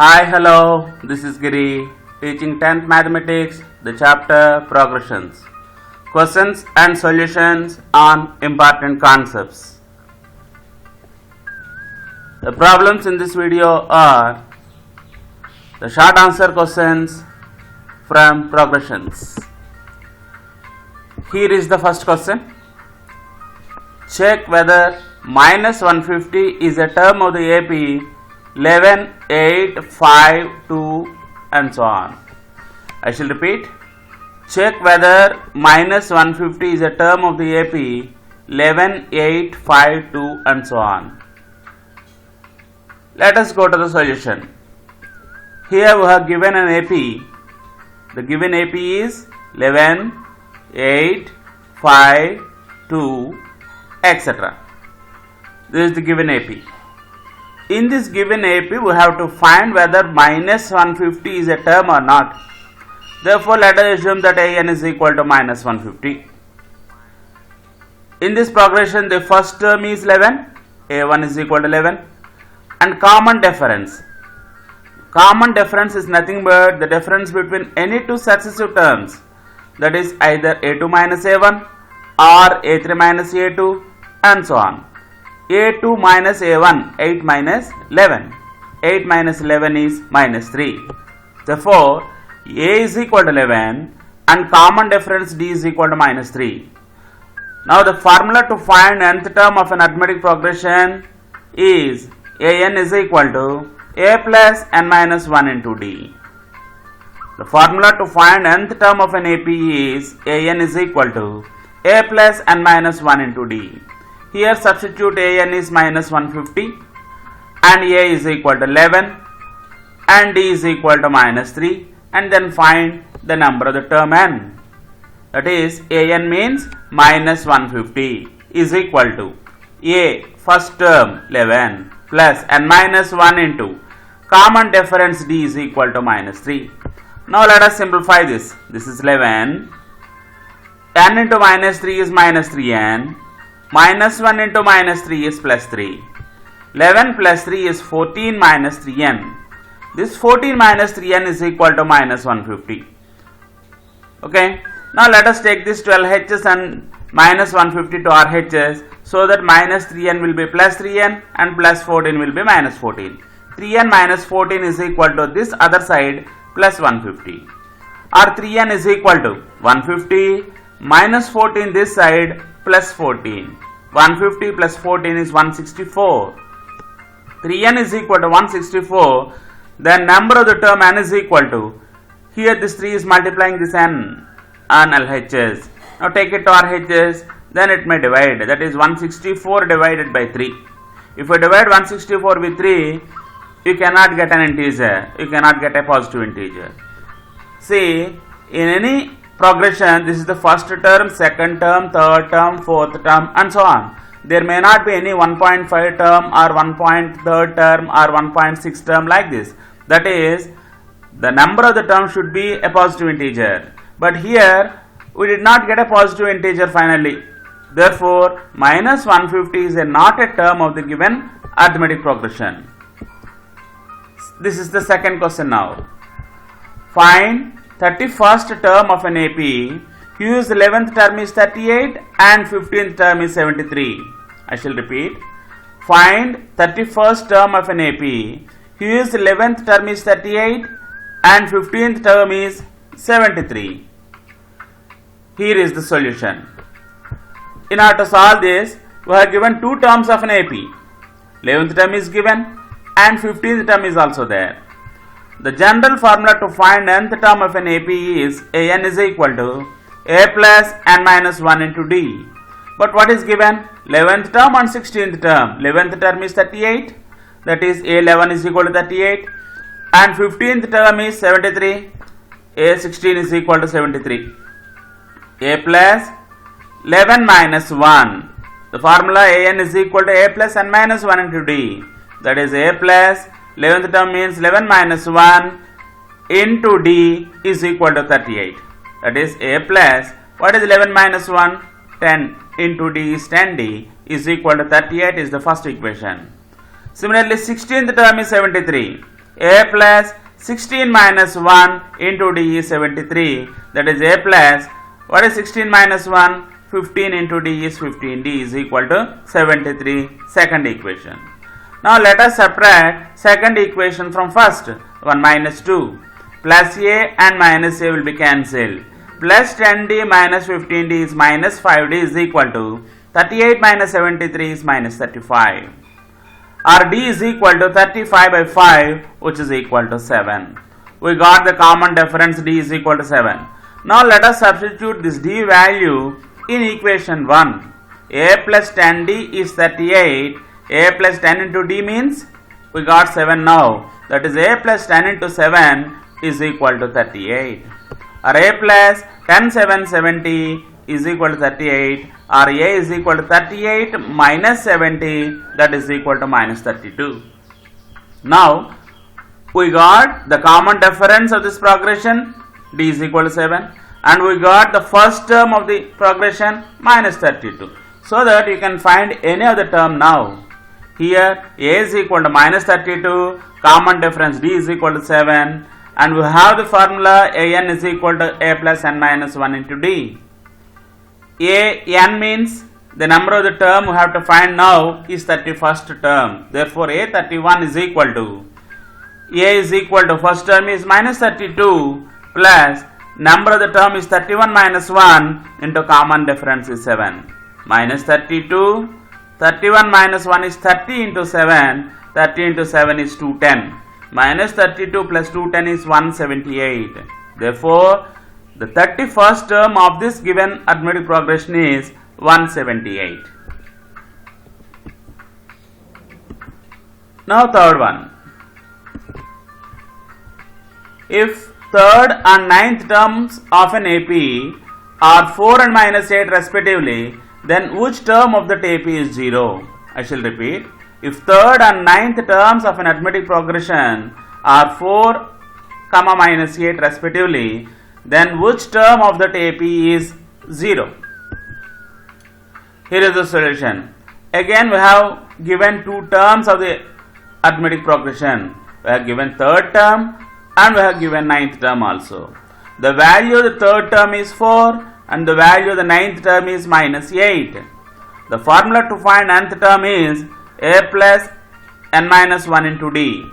Hi, hello, this is Giri, teaching 10th Mathematics, the chapter Progressions. Questions and solutions on important concepts. The problems in this video are the short answer questions from progressions. Here is the first question. Check whether minus 150 is a term of the AP 11, 8, 5, 2 and so on. I shall repeat. Check whether minus 150 is a term of the AP 11, 8, 5, 2 and so on. Let us go to the solution. Here we have given an AP. The given AP is 11, 8, 5, 2, etc. This is the given AP. In this given AP, we have to find whether minus 150 is a term or not. Therefore, let us assume that AN is equal to minus 150. In this progression, the first term is 11, A1 is equal to 11, and common difference. Common difference is nothing but the difference between any two successive terms, that is either A2 minus A1 or A3 minus A2 and so on. A2 minus A1, 8 minus 11. 8 minus 11 is minus 3. Therefore, A is equal to 11 and common difference D is equal to minus 3. Now, the formula to find nth term of an arithmetic progression is AN is equal to A plus n minus 1 into D. The formula to find nth term of an AP is AN is equal to A plus n minus 1 into D. Here substitute AN is minus 150 and A is equal to 11 and D is equal to minus 3, and then find the number of the term n. That is, AN means minus 150 is equal to A first term 11 plus n minus 1 into common difference D is equal to minus 3. Now let us simplify this. This is 11. N into minus 3 is minus 3n. Minus 1 into minus 3 is plus 3. 11 plus 3 is 14 minus 3n. This 14 minus 3n is equal to minus 150. Okay. Now let us take this to LHS and minus 150 to RHS, so that minus 3n will be plus 3n and plus 14 will be minus 14. 3n minus 14 is equal to this other side plus 150. Or 3n is equal to 150 minus 14 this side plus 14. 150 plus 14 is 164. 3n is equal to 164. Then number of the term n is equal to, here this 3 is multiplying this n on LHS. Now take it to RHS, then it may divide. That is 164 divided by 3. If you divide 164 with 3, you cannot get an integer. You cannot get a positive integer. See, in any progression, this is the first term, second term, third term, fourth term and so on. There may not be any 1.5 term or 1.3 term or 1.6 term like this. That is, the number of the term should be a positive integer. But here, we did not get a positive integer finally. Therefore, minus 150 is not a term of the given arithmetic progression. This is the second question now. Find 31st term of an AP whose 11th term is 38 and 15th term is 73. I shall repeat. Find 31st term of an AP whose 11th term is 38 and 15th term is 73. Here is the solution. In order to solve this, we have given two terms of an AP. 11th term is given and 15th term is also there. The general formula to find nth term of an AP is AN is equal to A plus n minus 1 into D. But what is given? 11th term and 16th term. 11th term is 38, that is A11 is equal to 38, and 15th term is 73. A16 is equal to 73. A plus 11 minus 1. The formula AN is equal to A plus n minus 1 into D. That is A plus 11th term means 11 minus 1 into D is equal to 38. That is A plus, what is 11 minus 1? 10 into D is 10D is equal to 38 is the first equation. Similarly, 16th term is 73. a plus 16 minus 1 into d is 73. That is a plus, what is 16 minus 1? 15 into d is 15. D is equal to 73. Second equation. Now let us subtract second equation from first. 1 minus 2. Plus a and minus a will be cancelled. Plus 10d minus 15d is minus 5d is equal to 38 minus 73 is minus 35. Our d is equal to 35 by 5, which is equal to 7. We got the common difference, d is equal to 7. Now let us substitute this d value in equation 1. A plus 10d is 38. A plus 10 into d means we got 7 now. That is a plus 10 into 7 is equal to 38. Or a plus 10 7 70 is equal to 38. Or a is equal to 38 minus 70, that is equal to minus 32. Now we got the common difference of this progression, d is equal to 7, and we got the first term of the progression, minus 32. So that you can find any other term now. Here a is equal to minus 32, common difference d is equal to 7, and we have the formula an is equal to a plus n minus 1 into d. N means the number of the term we have to find now is 31st term. Therefore, A31 is equal to, A is equal to first term is minus 32 plus number of the term is 31 minus 1 into common difference is 7. Minus 32, 31 minus 1 is 30 into 7, 30 into 7 is 210. Minus 32 plus 210 is 178. Therefore, the 31st term of this given arithmetic progression is 178. Now third one. If third and ninth terms of an AP are 4 and minus 8 respectively, then which term of that AP is 0? I shall repeat. If third and ninth terms of an arithmetic progression are 4, minus 8 respectively, then which term of that AP is 0? Here is the solution. Again we have given two terms of the arithmetic progression. We have given third term and we have given ninth term also. The value of the third term is 4 and the value of the ninth term is minus 8. The formula to find nth term is a plus n minus 1 into d.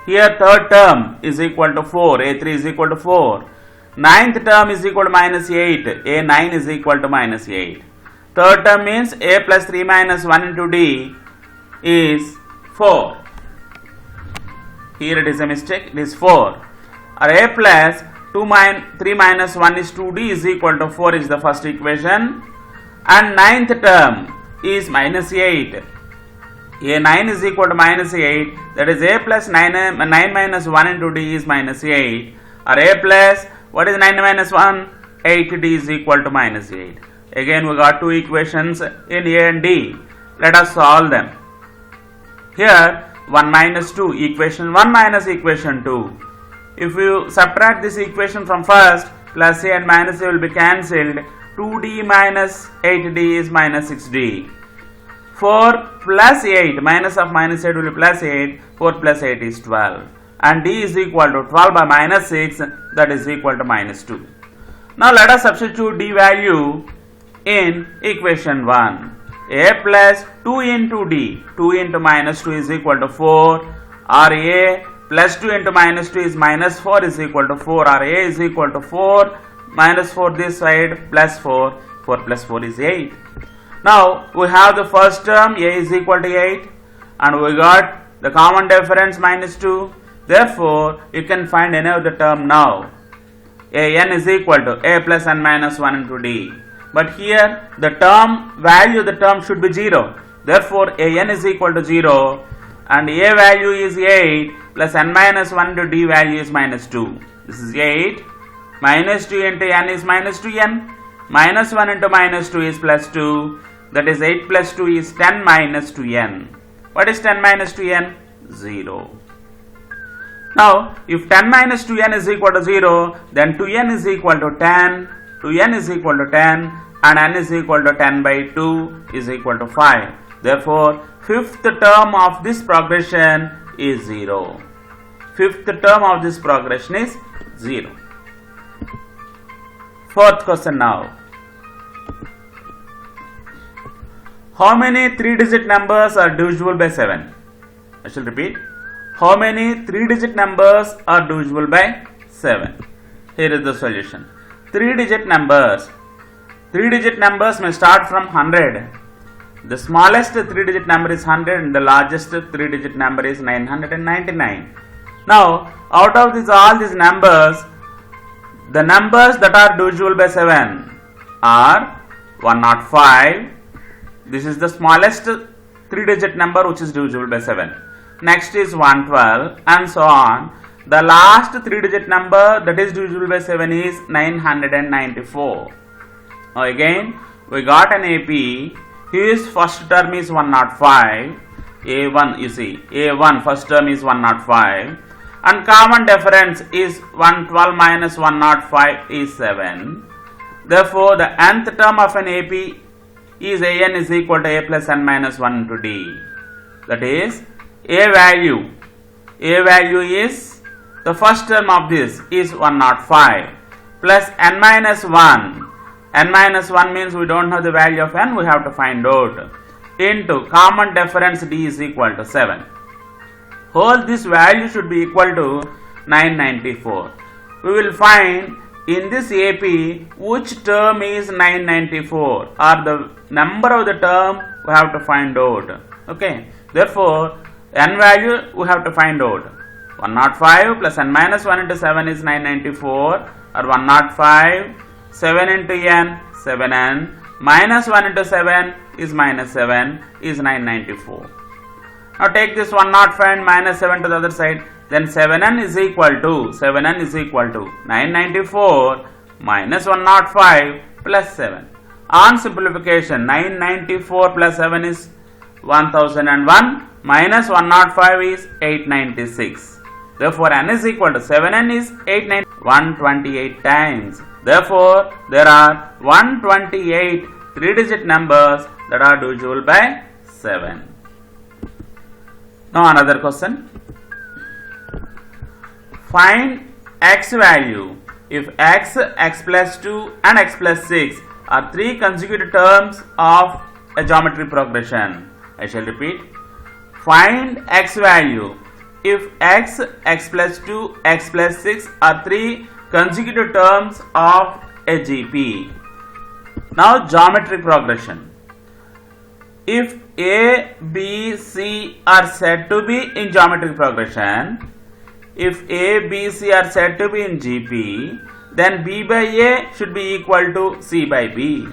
Here third term is equal to 4, a3 is equal to 4. Ninth term is equal to minus 8, a9 is equal to minus 8. Third term means a plus 3 minus 1 into d is 4. Here it is a mistake, it is 4. Or a plus 3 minus 1 is 2d is equal to 4 is the first equation. And ninth term is minus 8. A9 is equal to minus 8, that is a plus 9 minus 1 into d is minus 8. Or a plus, what is 9 minus 1? 8d is equal to minus 8. Again we got two equations in a and d. Let us solve them. Here 1 minus 2, equation 1 minus equation 2. If you subtract this equation from first, plus a and minus a will be cancelled. 2d minus 8d is minus 6d. 4 plus 8, minus of minus 8 will be plus 8, 4 plus 8 is 12. And d is equal to 12 by minus 6, that is equal to minus 2. Now let us substitute d value in equation 1. A plus 2 into d, 2 into minus 2 is equal to 4, or a plus 2 into minus 2 is minus 4 is equal to 4, or a is equal to 4, minus 4 this side, plus 4, 4 plus 4 is 8. Now we have the first term, a is equal to 8, and we got the common difference minus 2. Therefore, you can find any of the term now. An is equal to a plus n minus 1 into d. But here the term value of the term should be 0. Therefore, an is equal to 0 and a value is 8 plus n minus 1 into d value is minus 2. This is 8. Minus 2 into n is minus 2n. Minus 1 into minus 2 is plus 2. That is 8 plus 2 is 10 minus 2n. What is 10 minus 2n? 0. Now, if 10 minus 2n is equal to 0, then 2n is equal to 10, 2n is equal to 10, and n is equal to 10 by 2 is equal to 5. Therefore, fifth term of this progression is 0. fifth term of this progression is 0. Fourth question now. How many 3-digit numbers are divisible by 7? I shall repeat. How many 3-digit numbers are divisible by 7? Here is the solution. 3-digit numbers. 3-digit numbers may start from 100. The smallest 3-digit number is 100 and the largest 3-digit number is 999. Now, out of all these numbers, the numbers that are divisible by 7 are 105. This is the smallest 3-digit number which is divisible by 7. Next is 112 and so on. The last 3-digit number that is divisible by 7 is 994. Now again, we got an AP whose first term is 105. A1, you see, A1 first term is 105. And common difference is 112 minus 105 is 7. Therefore, the nth term of an AP is an is equal to a plus n minus 1 into d. That is, a value is the first term of this is 105 plus n minus 1. N minus 1 means we don't know the value of n, we have to find out, into common difference d is equal to 7. Whole this value should be equal to 994. We will find in this AP which term is 994 or the number of the term we have to find out. Okay. Therefore, n value we have to find out. 105 plus n minus 1 into 7 is 994 or 105. 7 into n, 7n, minus 1 into 7 is minus 7 is 994. Now take this 105 and minus 7 to the other side, then 7n is equal to 994 minus 105 plus 7. On simplification, 994 plus 7 is 1001 minus 105 is 896. Therefore, n is equal to 7n is 128 times. Therefore, there are 128 3-digit numbers that are divisible by 7. Now another question. Find x value if x, x plus 2 and x plus 6 are 3 consecutive terms of a geometry progression. I shall repeat. Find x value if x, x plus 2, x plus 6 are 3 consecutive terms of a GP. Now geometry progression. If A, B, C are said to be in geometric progression, if A, B, C are said to be in GP, then B by A should be equal to C by B.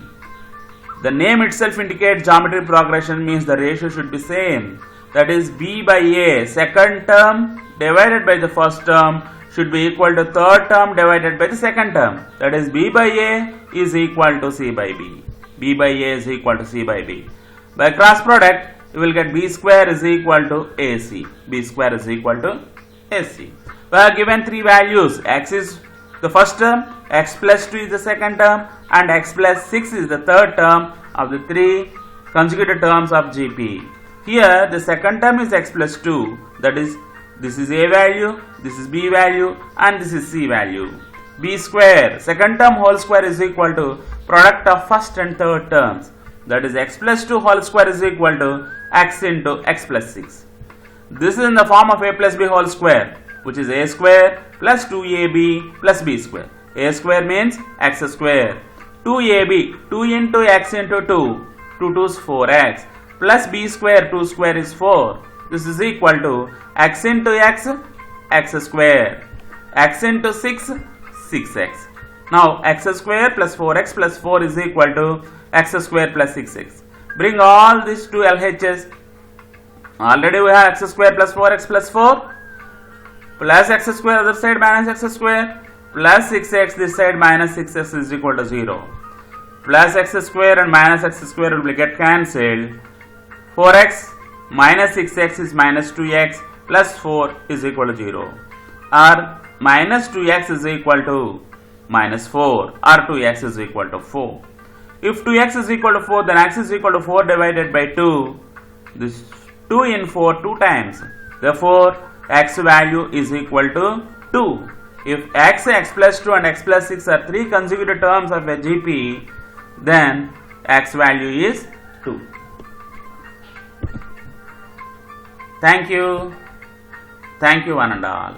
The name itself indicates geometric progression, means the ratio should be same. That is, B by A, second term divided by the first term, should be equal to third term divided by the second term. That is, B by A is equal to C by B. B by A is equal to C by B. By cross product, you will get B square is equal to AC. B square is equal to AC. We are given 3 values. X is the first term, x plus 2 is the second term, and x plus 6 is the third term of the 3 consecutive terms of GP. Here, the second term is x plus 2. That is, this is A value, this is B value, and this is C value. B square, second term whole square is equal to product of first and third terms. That is, x plus 2 whole square is equal to x into x plus 6. This is in the form of a plus b whole square, which is a square plus 2ab plus b square. A square means x square. 2ab, 2 into x into 2, 2 2 is 4x, plus b square, 2 square is 4. This is equal to x into x, x square, x into 6, 6x. Now x square plus 4x plus 4 is equal to x square plus 6x. Bring all these two LHS. Already we have x square plus 4x plus 4 plus x square other side minus x square plus 6x this side minus 6x is equal to 0. Plus x square and minus x square will get cancelled. 4x minus 6x is minus 2x plus 4 is equal to 0. Or minus 2x is equal to minus 4 or 2x is equal to 4. If 2x is equal to 4, then x is equal to 4 divided by 2. This 2 in 4 2 times. Therefore, x value is equal to 2. If x plus 2 and x plus 6 are 3 consecutive terms of a GP, then x value is 2. Thank you. Thank you one and all.